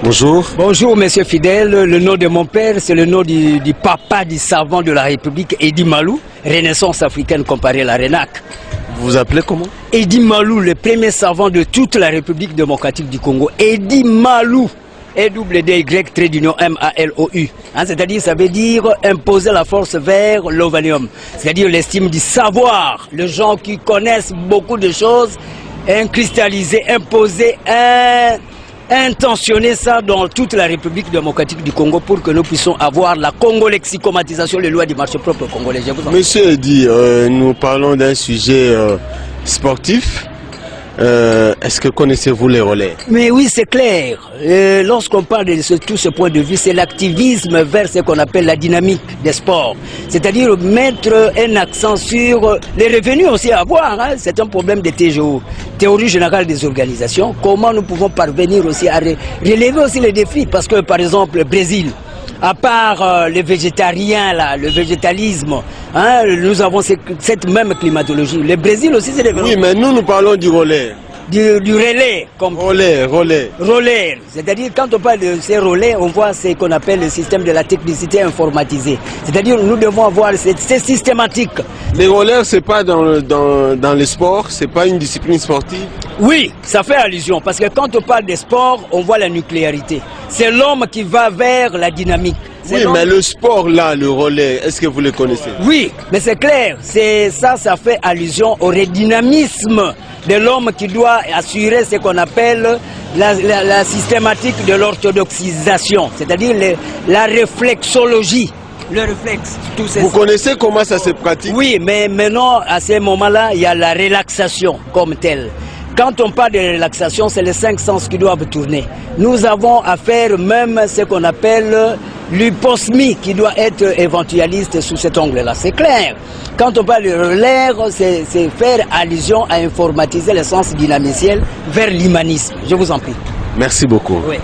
Bonjour. Bonjour, monsieur Fidèle. Le nom de mon père, c'est le nom du papa du savant de la République, Edi Malou, Renaissance africaine comparée à la RENAC. Vous vous appelez comment? Edi Malou, le premier savant de toute la République démocratique du Congo. Edi Malou. E-double-D-Y-M-A-L-O-U. C'est-à-dire, ça veut dire imposer la force vers l'ovanium. C'est-à-dire l'estime du savoir. Les gens qui connaissent beaucoup de choses, cristalliser, imposer, intentionner ça dans toute la République démocratique du Congo pour que nous puissions avoir la congolexicomatisation, les lois du marché propre congolais. Monsieur Edi, nous parlons d'un sujet sportif. Est-ce que connaissez-vous les relais? Mais oui, c'est clair. Lorsqu'on parle de tout ce point de vue, c'est l'activisme vers ce qu'on appelle la dynamique des sports. C'est-à-dire mettre un accent sur les revenus aussi à avoir. C'est un problème de TGO, théorie générale des organisations. Comment nous pouvons parvenir aussi à relever aussi les défis? Parce que par exemple, le Brésil, à part les végétariens, là, le végétalisme, nous avons cette même climatologie. Le Brésil aussi, c'est développé. Oui, mais nous parlons du relais. Du relais. Comme relais. Relais. C'est-à-dire, quand on parle de ces relais, on voit ce qu'on appelle le système de la technicité informatisée. C'est-à-dire, nous devons avoir c'est systématique. Les relais, c'est pas dans le sport, c'est pas une discipline sportive? Oui, ça fait allusion, parce que quand on parle des sports, on voit la nucléarité. C'est l'homme qui va vers la dynamique. Oui, mais le sport là, le relais, est-ce que vous le connaissez? Oui, mais c'est clair, ça fait allusion au redynamisme de l'homme qui doit assurer ce qu'on appelle la systématique de l'orthodoxisation, c'est-à-dire la réflexologie. Le réflexe, tout ça. Vous connaissez comment ça se pratique? Oui, mais maintenant, à ce moment-là, il y a la relaxation comme telle. Quand on parle de relaxation, c'est les 5 sens qui doivent tourner. Nous avons à faire même ce qu'on appelle l'hyposmie qui doit être éventualiste sous cet angle-là. C'est clair. Quand on parle de l'air, c'est faire allusion à informatiser le sens dynamiciel vers l'humanisme. Je vous en prie. Merci beaucoup. Oui.